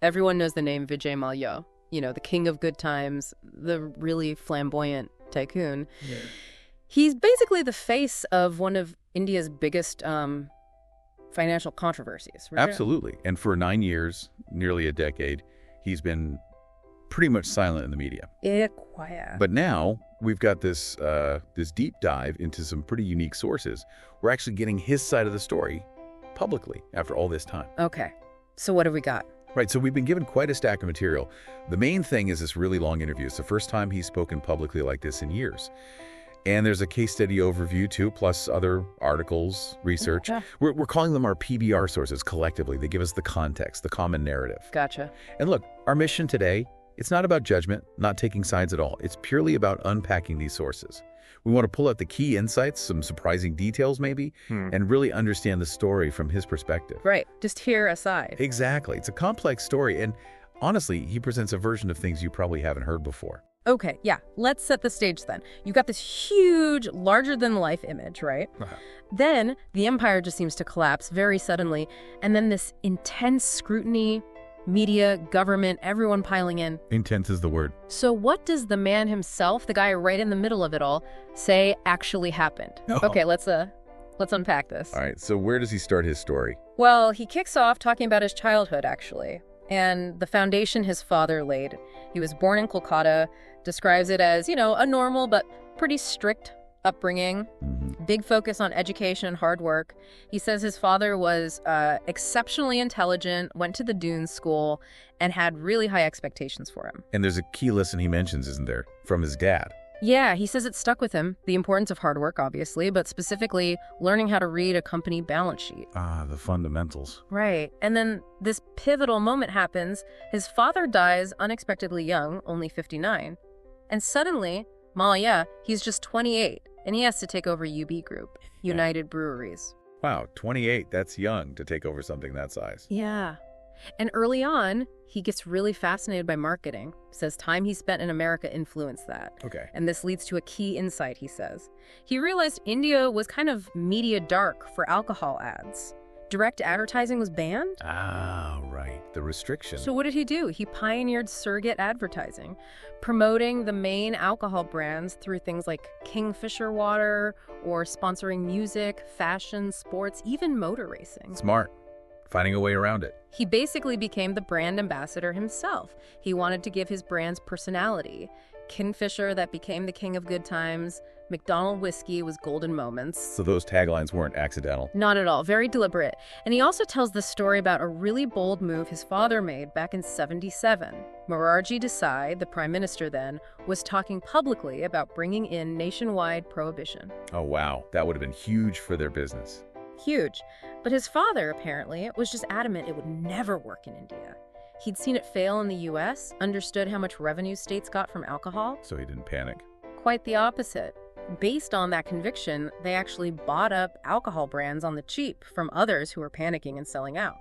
Everyone knows the name Vijay Mallya, the king of good times, the really flamboyant tycoon. Yeah. He's basically the face of one of India's biggest financial controversies. Right? Absolutely. And for 9 years, nearly a decade, he's been pretty much silent in the media. Yeah, quiet. But now we've got this deep dive into some pretty unique sources. We're actually getting his side of the story publicly after all this time. Okay, so what have we got? Right, so we've been given quite a stack of material. The main thing is this really long interview. It's the first time he's spoken publicly like this in years. And there's a case study overview, too, plus other articles, research. Yeah. We're calling them our PBR sources collectively. They give us the context, the common narrative. Gotcha. And look, our mission today, it's not about judgment, not taking sides at all. It's purely about unpacking these sources. We want to pull out the key insights, some surprising details maybe, and really understand the story from his perspective. Right, just hear a side. Exactly. It's a complex story, and honestly, he presents a version of things you probably haven't heard before. Okay, yeah, let's set the stage then. You've got this huge, larger-than-life image, right? Then the empire just seems to collapse very suddenly, and then this intense scrutiny, media, government, everyone piling in. Intense is the word. So what does the man himself, the guy right in the middle of it all, say actually happened? Oh. Okay, let's unpack this. All right, so where does he start his story? Well, he kicks off talking about his childhood, actually, and the foundation his father laid. He was born in Kolkata, describes it as, a normal but pretty strict upbringing, big focus on education and hard work. He says his father was exceptionally intelligent, went to the Dunes school, and had really high expectations for him. And there's a key lesson he mentions, isn't there, from his dad? Yeah, he says it stuck with him, the importance of hard work, obviously, but specifically learning how to read a company balance sheet. Ah, the fundamentals. Right. And then this pivotal moment happens. His father dies unexpectedly young, only 59. And suddenly, Mallya, he's just 28, and he has to take over UB Group, United Breweries. Wow, 28, that's young to take over something that size. Yeah. And early on, he gets really fascinated by marketing. Says time he spent in America influenced that. Okay. And this leads to a key insight, he says. He realized India was kind of media dark for alcohol ads. Direct advertising was banned. Ah, right. The restriction. So what did he do? He pioneered surrogate advertising, promoting the main alcohol brands through things like Kingfisher water or sponsoring music, fashion, sports, even motor racing. Smart. Finding a way around it. He basically became the brand ambassador himself. He wanted to give his brands personality. Kingfisher, that became the king of good times. McDonald whiskey was golden moments. So those taglines weren't accidental. Not at all. Very deliberate. And he also tells the story about a really bold move his father made back in '77. Morarji Desai, the prime minister then, was talking publicly about bringing in nationwide prohibition. Oh, wow. That would have been huge for their business. Huge. But his father, apparently, was just adamant it would never work in India. He'd seen it fail in the U.S., understood how much revenue states got from alcohol. So he didn't panic. Quite the opposite. Based on that conviction, they actually bought up alcohol brands on the cheap from others who were panicking and selling out.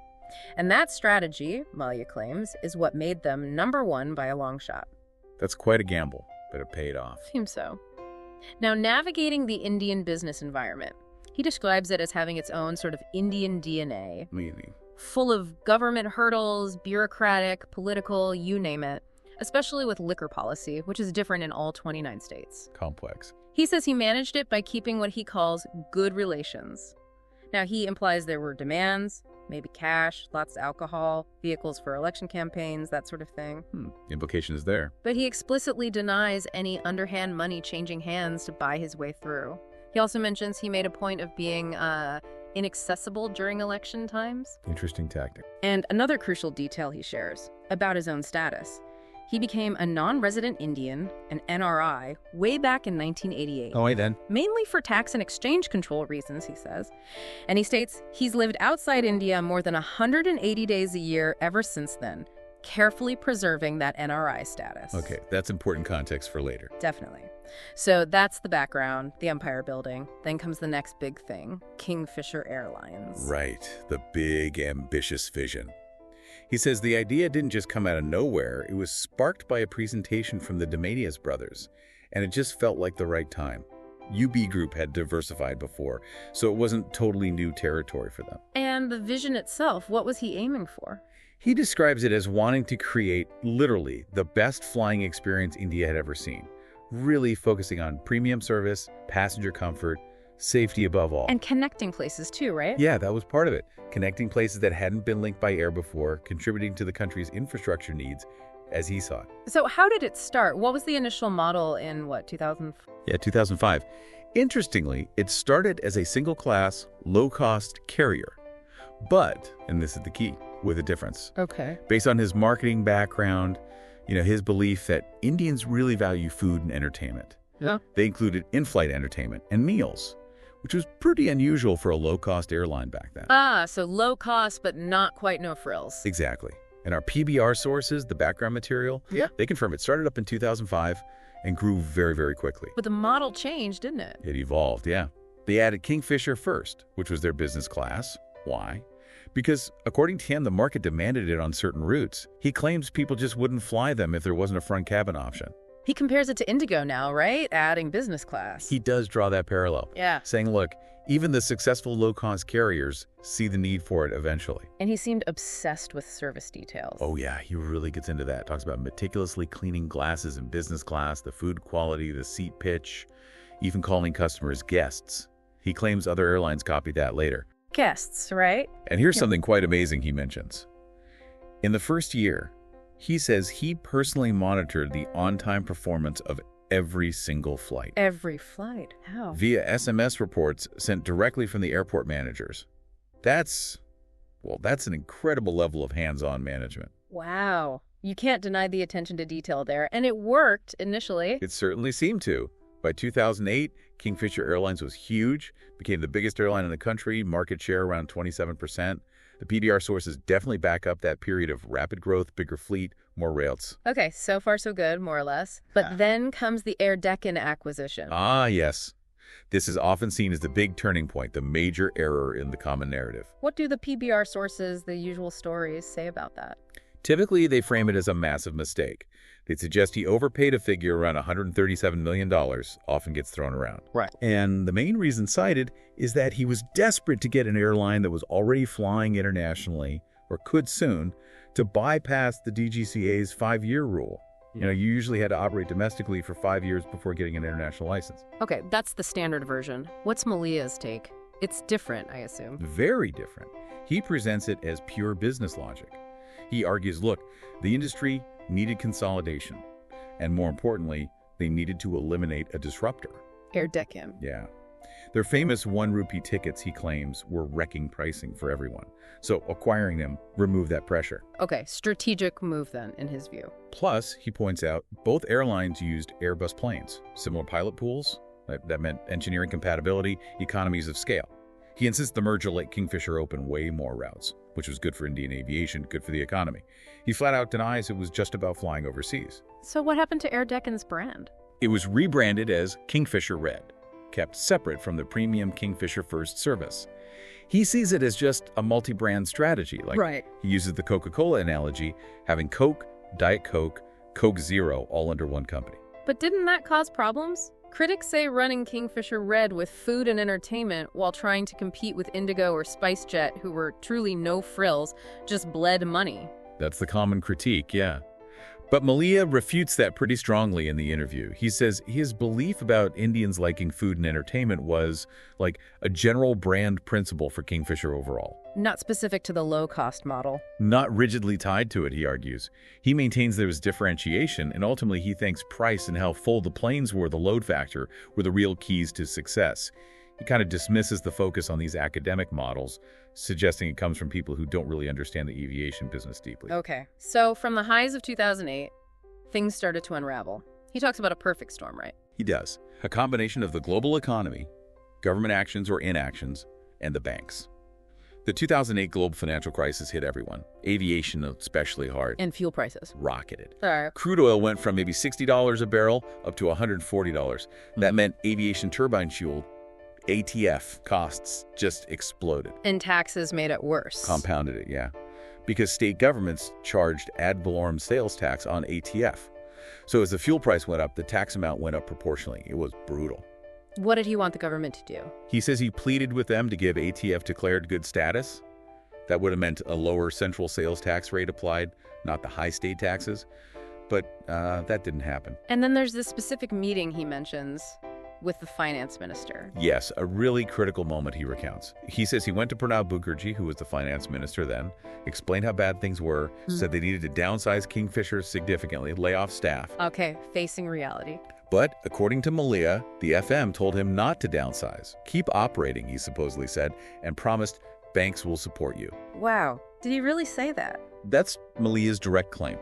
And that strategy, Mallya claims, is what made them #1 by a long shot. That's quite a gamble, but it paid off. Seems so. Now, navigating the Indian business environment, he describes it as having its own sort of Indian DNA, Meaning? full of government hurdles, bureaucratic, political, you name it, especially with liquor policy, which is different in all 29 states. Complex. He says he managed it by keeping what he calls good relations. Now, he implies there were demands, maybe cash, lots of alcohol, vehicles for election campaigns, that sort of thing. Implication is there. But he explicitly denies any underhand money changing hands to buy his way through. He also mentions he made a point of being inaccessible during election times. Interesting tactic. And another crucial detail he shares about his own status. He became a non-resident Indian, an NRI, way back in 1988. Oh, wait then. Mainly for tax and exchange control reasons, he says. And he states he's lived outside India more than 180 days a year ever since then, carefully preserving that NRI status. Okay, that's important context for later. Definitely. So that's the background, the empire building. Then comes the next big thing, Kingfisher Airlines. Right, the big, ambitious vision. He says the idea didn't just come out of nowhere. It was sparked by a presentation from the Domenius brothers, and it just felt like the right time. UB Group had diversified before, so it wasn't totally new territory for them. And the vision itself, what was he aiming for? He describes it as wanting to create, literally, the best flying experience India had ever seen, really focusing on premium service, passenger comfort, safety above all. And connecting places too, right? Yeah, that was part of it. Connecting places that hadn't been linked by air before, contributing to the country's infrastructure needs as he saw it. So how did it start? What was the initial model in, 2000? Yeah, 2005. Interestingly, it started as a single-class, low-cost carrier. But, and this is the key, with a difference. Okay. Based on his marketing background, his belief that Indians really value food and entertainment. Yeah. They included in-flight entertainment and meals, which was pretty unusual for a low-cost airline back then. Ah, so low cost, but not quite no frills. Exactly. And our PBR sources, the background material, they confirm it started up in 2005 and grew very, very quickly. But the model changed, didn't it? It evolved, yeah. They added Kingfisher first, which was their business class. Why? Because, according to him, the market demanded it on certain routes. He claims people just wouldn't fly them if there wasn't a front cabin option. He compares it to Indigo now, right? Adding business class. He does draw that parallel. Yeah. Saying, look, even the successful low-cost carriers see the need for it eventually. And he seemed obsessed with service details. Oh, yeah, he really gets into that. Talks about meticulously cleaning glasses in business class, the food quality, the seat pitch, even calling customers guests. He claims other airlines copied that later. Guests, right? And here's something quite amazing he mentions. In the first year, he says he personally monitored the on-time performance of every single flight. Every flight? How? Via SMS reports sent directly from the airport managers. That's an incredible level of hands-on management. Wow. You can't deny the attention to detail there. And it worked initially. It certainly seemed to. By 2008, Kingfisher Airlines was huge, became the biggest airline in the country, market share around 27%. The PBR sources definitely back up that period of rapid growth, bigger fleet, more routes. Okay, so far so good, more or less. But then comes the Air Deccan acquisition. Ah, yes. This is often seen as the big turning point, the major error in the common narrative. What do the PBR sources, the usual stories, say about that? Typically, they frame it as a massive mistake. They suggest he overpaid a figure around $137 million, often gets thrown around. Right. And the main reason cited is that he was desperate to get an airline that was already flying internationally, or could soon, to bypass the DGCA's 5-year rule. You usually had to operate domestically for 5 years before getting an international license. Okay, that's the standard version. What's Mallya's take? It's different, I assume. Very different. He presents it as pure business logic. He argues, look, the industry needed consolidation, and more importantly, they needed to eliminate a disruptor. Air Deccan. Yeah. Their famous 1 rupee tickets, he claims, were wrecking pricing for everyone. So acquiring them removed that pressure. Okay, strategic move then, in his view. Plus, he points out, both airlines used Airbus planes, similar pilot pools. That meant engineering compatibility, economies of scale. He insists the merger let Kingfisher open way more routes, which was good for Indian aviation, good for the economy. He flat out denies it was just about flying overseas. So what happened to Air Deccan's brand? It was rebranded as Kingfisher Red, kept separate from the premium Kingfisher First service. He sees it as just a multi-brand strategy. He uses the Coca-Cola analogy, having Coke, Diet Coke, Coke Zero all under one company. But didn't that cause problems? Critics say running Kingfisher Red with food and entertainment while trying to compete with Indigo or SpiceJet, who were truly no frills, just bled money. That's the common critique, yeah. But Mallya refutes that pretty strongly in the interview. He says his belief about Indians liking food and entertainment was like a general brand principle for Kingfisher overall. Not specific to the low-cost model. Not rigidly tied to it, he argues. He maintains there was differentiation, and ultimately he thinks price and how full the planes were, the load factor, were the real keys to success. He kind of dismisses the focus on these academic models, suggesting it comes from people who don't really understand the aviation business deeply. Okay, so from the highs of 2008, things started to unravel. He talks about a perfect storm, right? He does. A combination of the global economy, government actions or inactions, and the banks. The 2008 global financial crisis hit everyone, aviation especially hard. And fuel prices. Rocketed. All right. Crude oil went from maybe $60 a barrel up to $140. That meant aviation turbine fuel, ATF, costs just exploded. And taxes made it worse. Compounded it, yeah. Because state governments charged ad valorem sales tax on ATF. So as the fuel price went up, the tax amount went up proportionally. It was brutal. What did he want the government to do? He says he pleaded with them to give ATF declared good status. That would have meant a lower central sales tax rate applied, not the high state taxes. But that didn't happen. And then there's this specific meeting he mentions with the finance minister. Yes, a really critical moment, he recounts. He says he went to Pranab Mukherjee, who was the finance minister then, explained how bad things were, said they needed to downsize Kingfisher significantly, lay off staff. Okay, facing reality. But according to Mallya, the FM told him not to downsize. Keep operating, he supposedly said, and promised banks will support you. Wow, did he really say that? That's Mallya's direct claim.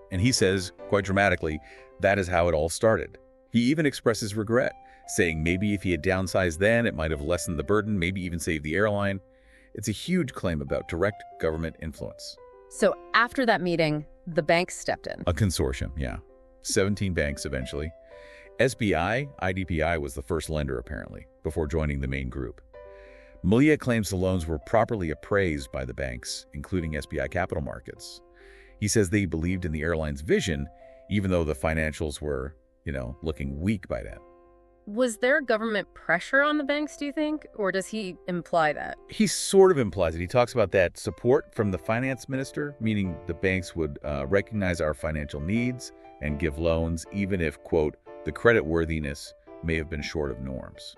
And he says, quite dramatically, that is how it all started. He even expresses regret, saying maybe if he had downsized then, it might have lessened the burden, maybe even saved the airline. It's a huge claim about direct government influence. So after that meeting, the banks stepped in. A consortium, yeah. 17 banks eventually. SBI, IDPI was the first lender, apparently, before joining the main group. Mallya claims the loans were properly appraised by the banks, including SBI Capital Markets. He says they believed in the airline's vision, even though the financials were, looking weak by then. Was there government pressure on the banks, do you think? Or does he imply that? He sort of implies it. He talks about that support from the finance minister, meaning the banks would recognize our financial needs and give loans, even if, quote, the creditworthiness may have been short of norms.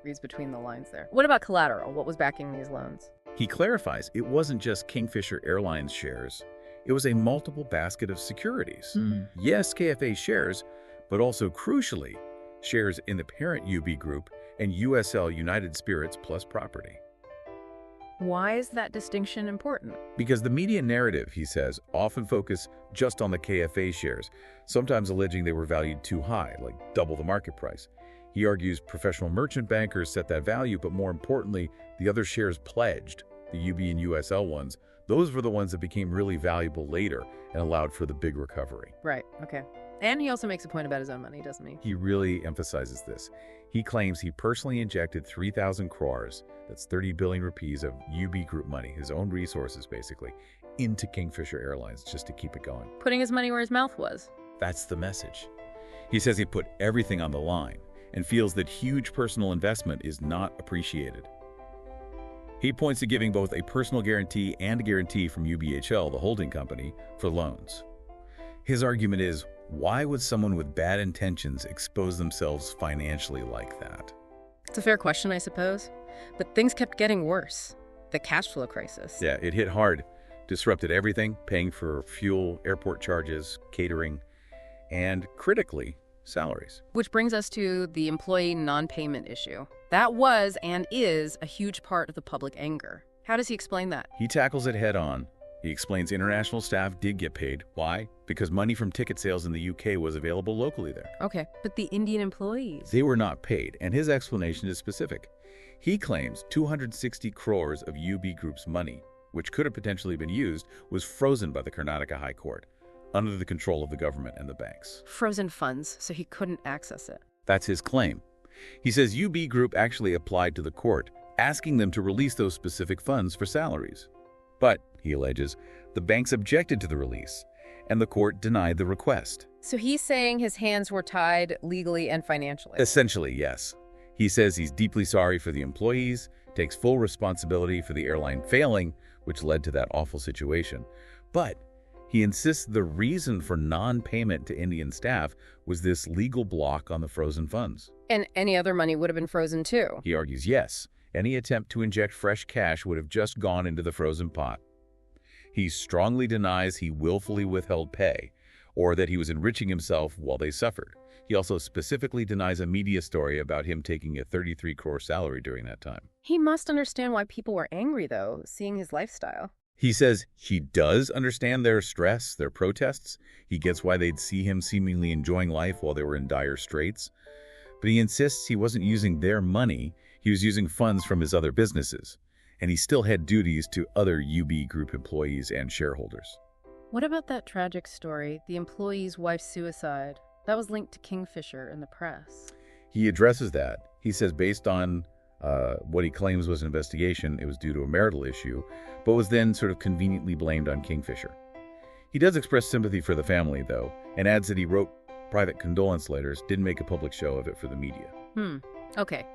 Reads between the lines there. What about collateral? What was backing these loans? He clarifies it wasn't just Kingfisher Airlines shares. It was a multiple basket of securities. Yes, KFA shares, but also crucially, shares in the parent UB Group and USL United Spirits Plus property. Why is that distinction important? Because the media narrative, he says, often focus just on the KFA shares, sometimes alleging they were valued too high, like double the market price. He argues professional merchant bankers set that value, but more importantly, the other shares pledged, the UB and USL ones, those were the ones that became really valuable later and allowed for the big recovery. Right, okay. And he also makes a point about his own money, doesn't he? He really emphasizes this. He claims he personally injected 3,000 crores, that's 30 billion rupees of UB Group money, his own resources basically, into Kingfisher Airlines just to keep it going. Putting his money where his mouth was. That's the message. He says he put everything on the line and feels that huge personal investment is not appreciated. He points to giving both a personal guarantee and a guarantee from UBHL, the holding company, for loans. His argument is, why would someone with bad intentions expose themselves financially like that? It's a fair question, I suppose. But things kept getting worse. The cash flow crisis. Yeah, it hit hard. Disrupted everything, paying for fuel, airport charges, catering, and critically, salaries. Which brings us to the employee non-payment issue. That was and is a huge part of the public anger. How does he explain that? He tackles it head on. He explains international staff did get paid. Why? Because money from ticket sales in the UK was available locally there. Okay, but the Indian employees? They were not paid, and his explanation is specific. He claims 260 crores of UB Group's money, which could have potentially been used, was frozen by the Karnataka High Court, under the control of the government and the banks. Frozen funds, so he couldn't access it. That's his claim. He says UB Group actually applied to the court, asking them to release those specific funds for salaries. But, he alleges, the banks objected to the release, and the court denied the request. So he's saying his hands were tied legally and financially? Essentially, yes. He says he's deeply sorry for the employees, takes full responsibility for the airline failing, which led to that awful situation. But he insists the reason for non-payment to Indian staff was this legal block on the frozen funds. And any other money would have been frozen too? He argues yes. Any attempt to inject fresh cash would have just gone into the frozen pot. He strongly denies he willfully withheld pay or that he was enriching himself while they suffered. He also specifically denies a media story about him taking a 33 crore salary during that time. He must understand why people were angry, though, seeing his lifestyle. He says he does understand their stress, their protests. He gets why they'd see him seemingly enjoying life while they were in dire straits. But he insists he wasn't using their money. He was using funds from his other businesses. And he still had duties to other UB Group employees and shareholders. What about that tragic story, the employee's wife's suicide? That was linked to Kingfisher in the press. He addresses that. He says based on what he claims was an investigation, it was due to a marital issue, but was then sort of conveniently blamed on Kingfisher. He does express sympathy for the family, though, and adds that he wrote private condolence letters, didn't make a public show of it for the media. Okay.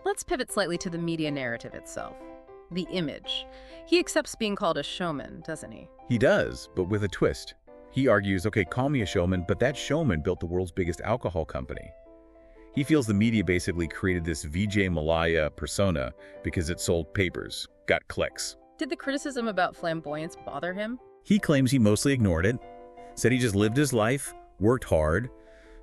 Let's pivot slightly to the media narrative itself. the image. He accepts being called a showman, doesn't he? He does, but with a twist. He argues, okay, call me a showman, but that showman built the world's biggest alcohol company. He feels the media basically created this Vijay Mallya persona because it sold papers, got clicks. Did the criticism about flamboyance bother him? He claims he mostly ignored it, said he just lived his life, worked hard,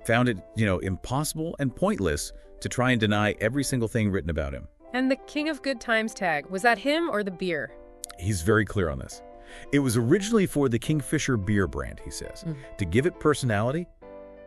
found it, impossible and pointless to try and deny every single thing written about him. And the King of Good Times tag, was that him or the beer? He's very clear on this. It was originally for the Kingfisher beer brand, he says, to give it personality,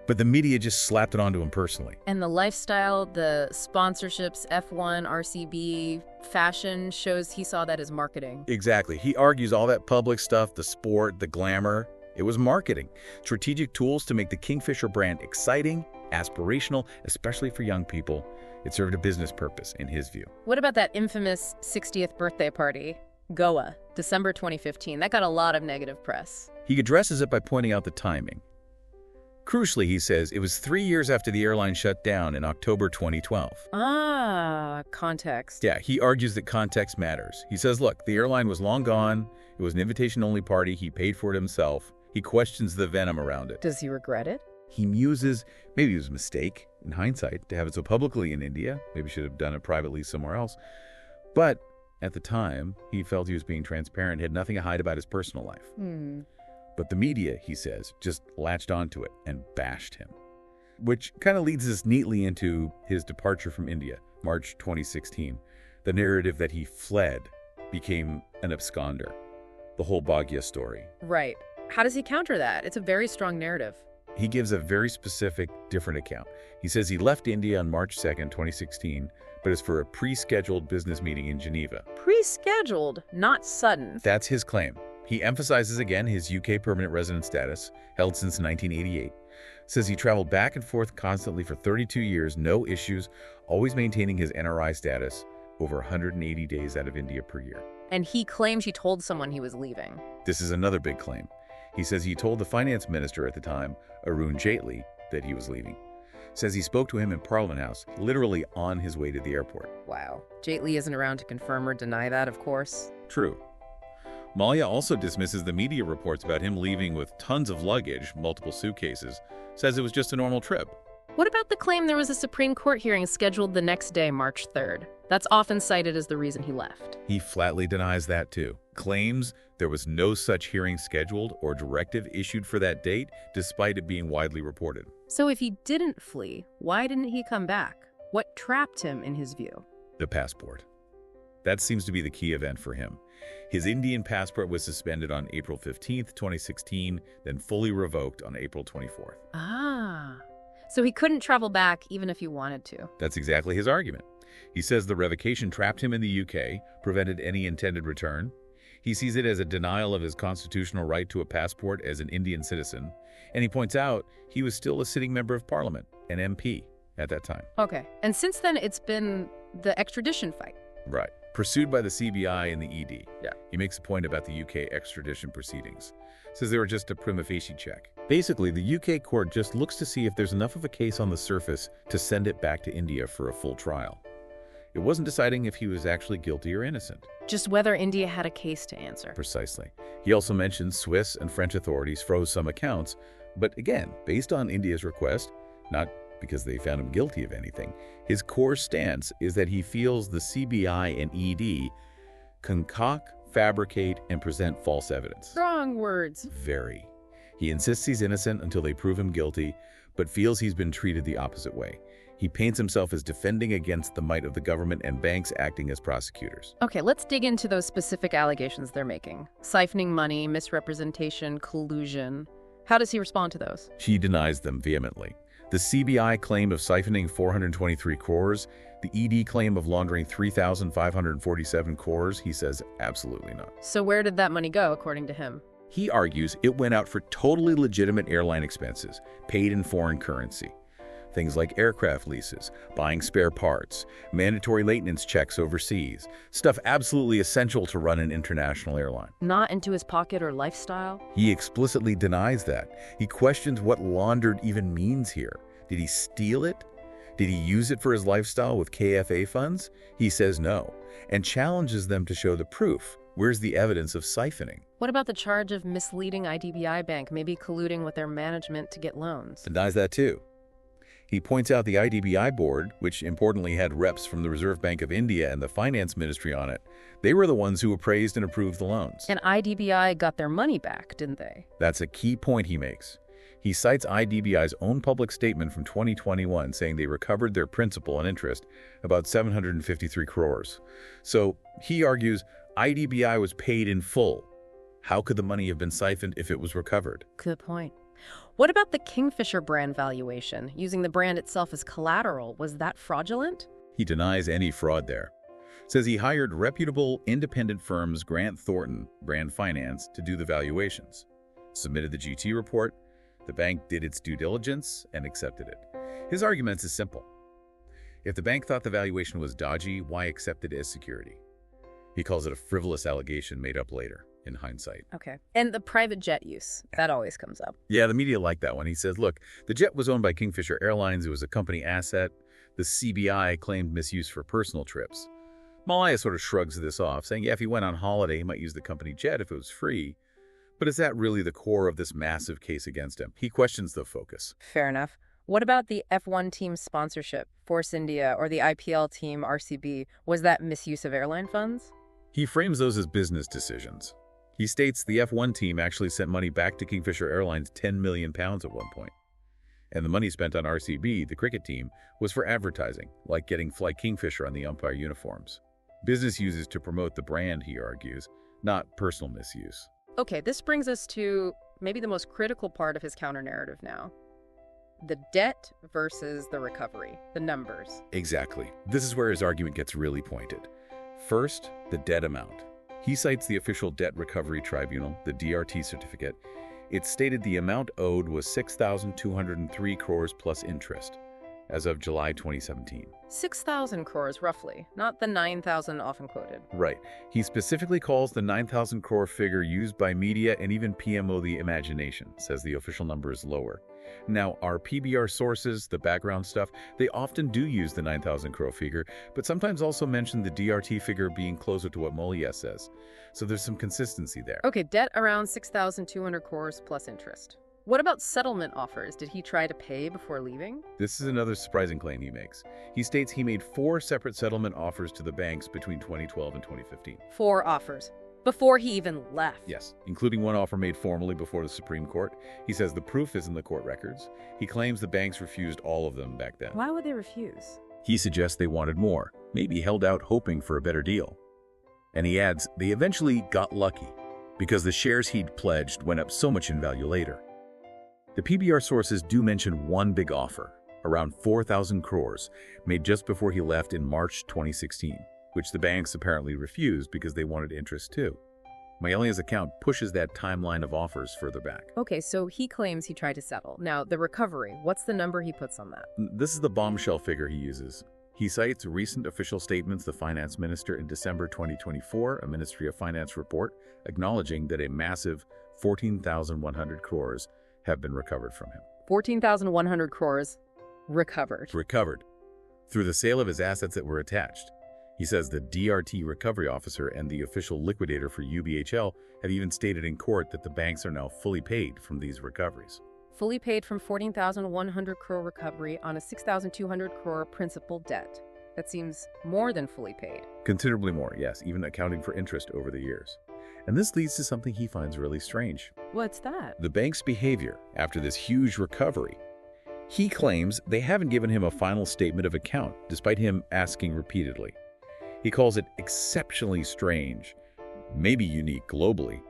but the media just slapped it onto him personally. And the lifestyle, the sponsorships, F1, RCB, fashion shows he saw that as marketing. Exactly. He argues all that public stuff, the sport, the glamour, it was marketing. Strategic tools to make the Kingfisher brand exciting, aspirational, especially for young people. It served a business purpose, in his view. What about that infamous 60th birthday party? Goa, December 2015. That got a lot of negative press. He addresses it by pointing out the timing. Crucially, he says, it was 3 years after the airline shut down in October 2012. Context. Yeah, he argues that context matters. He says, look, the airline was long gone. It was an invitation-only party. He paid for it himself. He questions the venom around it. Does he regret it? He muses, maybe it was a mistake, in hindsight, to have it so publicly in India. Maybe should have done it privately somewhere else. But at the time, he felt he was being transparent, had nothing to hide about his personal life. But the media, he says, just latched onto it and bashed him. Which kind of leads us neatly into his departure from India, March 2016. The narrative that he fled became an absconder. The whole Bhagya story. Right. How does he counter that? It's a very strong narrative. He gives a very specific, different account. He says he left India on March 2nd, 2016, but it's for a pre-scheduled business meeting in Geneva. Pre-scheduled, not sudden. That's his claim. He emphasizes again his UK permanent resident status, held since 1988. Says he traveled back and forth constantly for 32 years, no issues, always maintaining his NRI status, over 180 days out of India per year. And he claims he told someone he was leaving. This is another big claim. He says he told the finance minister at the time, Arun Jaitley, that he was leaving. Says he spoke to him in Parliament House, literally on his way to the airport. Wow. Jaitley isn't around to confirm or deny that, of course. True. Mallya also dismisses the media reports about him leaving with tons of luggage, multiple suitcases, says it was just a normal trip. What about the claim there was a Supreme Court hearing scheduled the next day, March 3rd? That's often cited as the reason he left. He flatly denies that too. Claims there was no such hearing scheduled or directive issued for that date, despite it being widely reported. So if he didn't flee, why didn't he come back? What trapped him in his view? The passport. That seems to be the key event for him. His Indian passport was suspended on April 15th, 2016, then fully revoked on April 24th. So he couldn't travel back even if he wanted to. That's exactly his argument. He says the revocation trapped him in the UK, prevented any intended return. He sees it as a denial of his constitutional right to a passport as an Indian citizen. And he points out he was still a sitting member of parliament, an MP, at that time. Okay. And since then, it's been the extradition fight. Right. Pursued by the CBI and the ED. Yeah. He makes a point about the UK extradition proceedings. Says they were just a prima facie check. Basically, the UK court just looks to see if there's enough of a case on the surface to send it back to India for a full trial. It wasn't deciding if he was actually guilty or innocent. Just whether India had a case to answer. Precisely. He also mentions Swiss and French authorities froze some accounts, but again, based on India's request, not because they found him guilty of anything, his core stance is that he feels the CBI and ED concoct, fabricate, and present false evidence. Strong words. Very. He insists he's innocent until they prove him guilty, but feels he's been treated the opposite way. He paints himself as defending against the might of the government and banks acting as prosecutors. Okay, let's dig into those specific allegations they're making. Siphoning money, misrepresentation, collusion. How does he respond to those? He denies them vehemently. The CBI claim of siphoning 423 crores, the ED claim of laundering 3,547 crores, he says absolutely not. So where did that money go, according to him? He argues it went out for totally legitimate airline expenses, paid in foreign currency. Things like aircraft leases, buying spare parts, mandatory maintenance checks overseas, stuff absolutely essential to run an international airline. Not into his pocket or lifestyle? He explicitly denies that. He questions what laundered even means here. Did he steal it? Did he use it for his lifestyle with KFA funds? He says no, and challenges them to show the proof. Where's the evidence of siphoning? What about the charge of misleading IDBI Bank, maybe colluding with their management to get loans? Denies that too. He points out the IDBI board, which importantly had reps from the Reserve Bank of India and the Finance Ministry on it. They were the ones who appraised and approved the loans. And IDBI got their money back, didn't they? That's a key point he makes. He cites IDBI's own public statement from 2021 saying they recovered their principal and interest, about 753 crores. So he argues IDBI was paid in full. How could the money have been siphoned if it was recovered? Good point. What about the Kingfisher brand valuation? Using the brand itself as collateral, was that fraudulent? He denies any fraud there. Says he hired reputable independent firms Grant Thornton, Brand Finance, to do the valuations. Submitted the GT report. The bank did its due diligence and accepted it. His argument is simple. If the bank thought the valuation was dodgy, why accept it as security? He calls it a frivolous allegation made up later, in hindsight. Okay. And the private jet use, that always comes up. Yeah, the media liked that one. He says, look, the jet was owned by Kingfisher Airlines. It was a company asset. The CBI claimed misuse for personal trips. Mallya sort of shrugs this off, saying, yeah, if he went on holiday, he might use the company jet if it was free. But is that really the core of this massive case against him? He questions the focus. Fair enough. What about the F1 team sponsorship, Force India, or the IPL team RCB? Was that misuse of airline funds? He frames those as business decisions. He states the F1 team actually sent money back to Kingfisher Airlines, £10 million at one point. And the money spent on RCB, the cricket team, was for advertising, like getting Fly Kingfisher on the umpire uniforms. Business uses to promote the brand, he argues, not personal misuse. Okay, this brings us to maybe the most critical part of his counter-narrative now. The debt versus the recovery, the numbers. Exactly. This is where his argument gets really pointed. First, the debt amount. He cites the official debt recovery tribunal, the DRT certificate. It stated the amount owed was 6,203 crores plus interest as of July 2017. 6,000 crores, roughly, not the 9,000 often quoted. Right. He specifically calls the 9,000 crore figure used by media and even PMO the imagination, says the official number is lower. Now, our PBR sources, the background stuff, they often do use the 9,000 crore figure, but sometimes also mention the DRT figure being closer to what Mallya says. So there's some consistency there. Okay, debt around 6,200 crores plus interest. What about settlement offers? Did he try to pay before leaving? This is another surprising claim he makes. He states he made 4 separate settlement offers to the banks between 2012 and 2015. 4 offers. Before he even left? Yes, including one offer made formally before the Supreme Court. He says the proof is in the court records. He claims the banks refused all of them back then. Why would they refuse? He suggests they wanted more, maybe held out hoping for a better deal. And he adds they eventually got lucky because the shares he'd pledged went up so much in value later. The PBR sources do mention one big offer, around 4,000 crores, made just before he left in March 2016, which the banks apparently refused because they wanted interest too. Mallya's account pushes that timeline of offers further back. Okay, so he claims he tried to settle. Now, the recovery, what's the number he puts on that? This is the bombshell figure he uses. He cites recent official statements the finance minister in December 2024, a Ministry of Finance report, acknowledging that a massive 14,100 crores have been recovered from him. 14,100 crores recovered. Recovered. Through the sale of his assets that were attached. He says the DRT recovery officer and the official liquidator for UBHL have even stated in court that the banks are now fully paid from these recoveries. Fully paid from 14,100 crore recovery on a 6,200 crore principal debt. That seems more than fully paid. Considerably more, yes, even accounting for interest over the years. And this leads to something he finds really strange. What's that? The bank's behavior after this huge recovery. He claims they haven't given him a final statement of account, despite him asking repeatedly. He calls it exceptionally strange, maybe unique globally.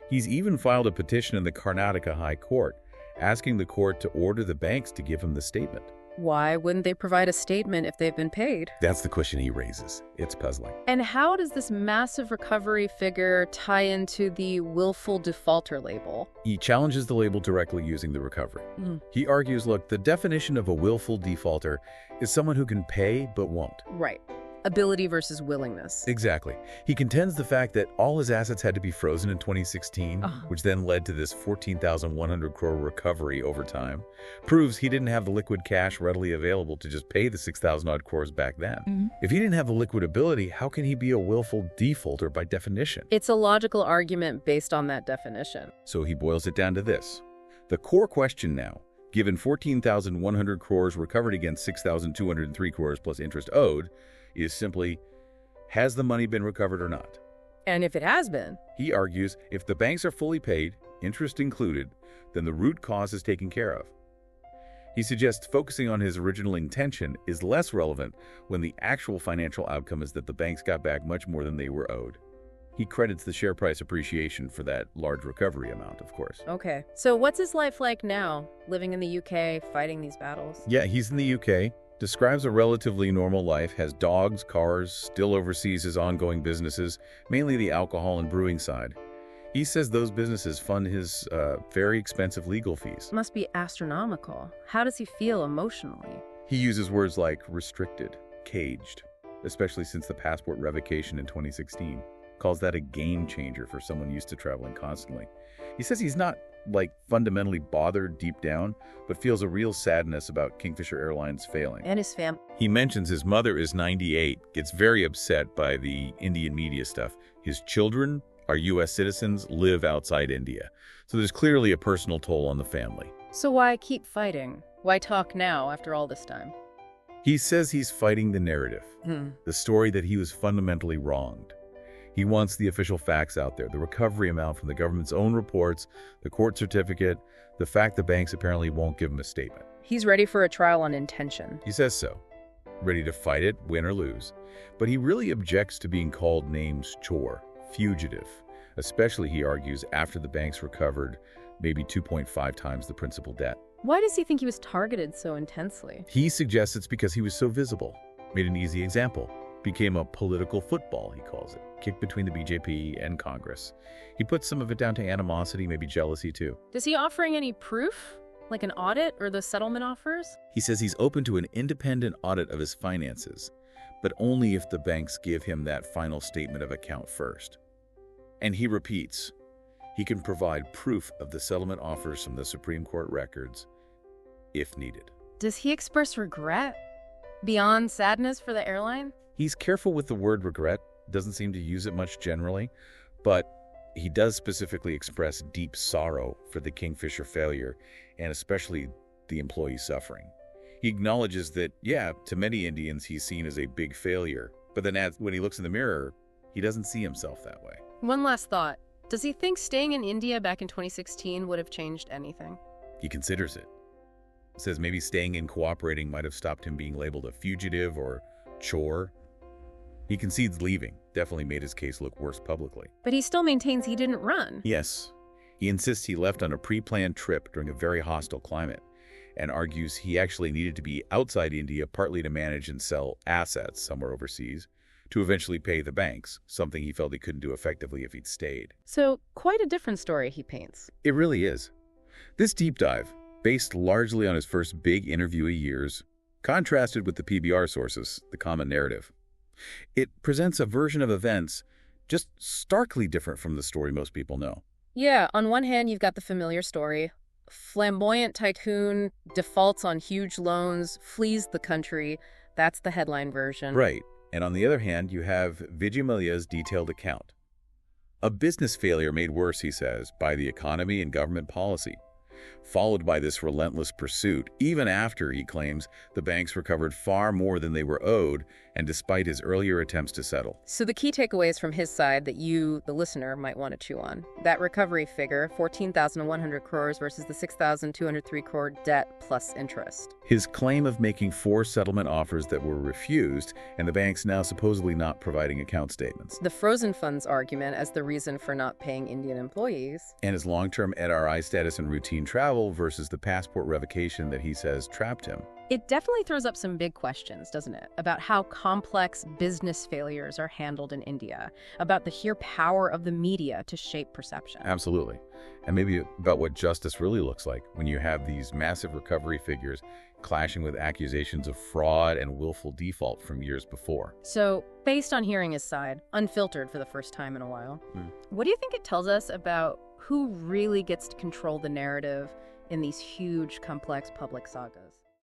He's even filed a petition in the Karnataka High Court, asking the court to order the banks to give him the statement. Why wouldn't they provide a statement if they've been paid? That's the question he raises. It's puzzling. And how does this massive recovery figure tie into the willful defaulter label? He challenges the label directly using the recovery. He argues, look, the definition of a willful defaulter is someone who can pay but won't. Right. ability versus willingness. Exactly. He contends the fact that all his assets had to be frozen in 2016, which then led to this 14,100 crore recovery over time, proves he didn't have the liquid cash readily available to just pay the 6,000-odd crores back then. If he didn't have the liquid ability, how can he be a willful defaulter by definition? It's a logical argument based on that definition. So he boils it down to this. The core question now, given 14,100 crores recovered against 6,203 crores plus interest owed, is simply, has the money been recovered or not? And if it has been? He argues if the banks are fully paid, interest included, then the root cause is taken care of. He suggests focusing on his original intention is less relevant when the actual financial outcome is that the banks got back much more than they were owed. He credits the share price appreciation for that large recovery amount, of course. Okay. So what's his life like now, living in the UK, fighting these battles? Yeah, he's in the UK. Describes a relatively normal life, has dogs, cars, still oversees his ongoing businesses, mainly the alcohol and brewing side. He says those businesses fund his very expensive legal fees. Must be astronomical. How does he feel emotionally? He uses words like restricted, caged, especially since the passport revocation in 2016. Calls that a game changer for someone used to traveling constantly. He says he's not fundamentally bothered deep down, but feels a real sadness about Kingfisher Airlines failing. And his family. He mentions his mother is 98, gets very upset by the Indian media stuff. His children are U.S. citizens, live outside India. So there's clearly a personal toll on the family. So why keep fighting? Why talk now after all this time? He says he's fighting the narrative, the story that he was fundamentally wronged. He wants the official facts out there, the recovery amount from the government's own reports, the court certificate, the fact the banks apparently won't give him a statement. He's ready for a trial on intention. He says so, ready to fight it, win or lose. But he really objects to being called names chore, fugitive, especially, he argues, after the banks recovered maybe 2.5 times the principal debt. Why does he think he was targeted so intensely? He suggests it's because he was so visible. Made an easy example. Became a political football, he calls it. Kicked between the BJP and Congress. He puts some of it down to animosity, maybe jealousy too. Is he offering any proof? Like an audit or the settlement offers? He says he's open to an independent audit of his finances, but only if the banks give him that final statement of account first. And he repeats, he can provide proof of the settlement offers from the Supreme Court records, if needed. Does he express regret? Beyond sadness for the airline? He's careful with the word regret, doesn't seem to use it much generally, but he does specifically express deep sorrow for the Kingfisher failure, and especially the employee suffering. He acknowledges that, yeah, to many Indians he's seen as a big failure, but then when he looks in the mirror, he doesn't see himself that way. One last thought. Does he think staying in India back in 2016 would have changed anything? He considers it. Says maybe staying in cooperating might have stopped him being labeled a fugitive or chore. He concedes leaving definitely made his case look worse publicly. But he still maintains he didn't run. Yes. He insists he left on a pre-planned trip during a very hostile climate and argues he actually needed to be outside India partly to manage and sell assets somewhere overseas to eventually pay the banks, something he felt he couldn't do effectively if he'd stayed. So quite a different story he paints. It really is. This deep dive, based largely on his first big interviewee years, contrasted with the PBR sources, the common narrative. It presents a version of events just starkly different from the story most people know. Yeah, on one hand, you've got the familiar story. Flamboyant tycoon defaults on huge loans, flees the country. That's the headline version. Right. And on the other hand, you have Vijay Mallya's detailed account. A business failure made worse, he says, by the economy and government policy, followed by this relentless pursuit, even after, he claims, the banks recovered far more than they were owed, and despite his earlier attempts to settle. So the key takeaways from his side that you, the listener, might want to chew on. That recovery figure, 14,100 crores versus the 6,203 crore debt plus interest. His claim of making 4 settlement offers that were refused, and the banks now supposedly not providing account statements. The frozen funds argument as the reason for not paying Indian employees. And his long-term NRI status and routine travel versus the passport revocation that he says trapped him. It definitely throws up some big questions, doesn't it? About how complex business failures are handled in India, about the sheer power of the media to shape perception. Absolutely. And maybe about what justice really looks like when you have these massive recovery figures clashing with accusations of fraud and willful default from years before. So, based on hearing his side, unfiltered for the first time in a while, what do you think it tells us about who really gets to control the narrative in these huge, complex public sagas?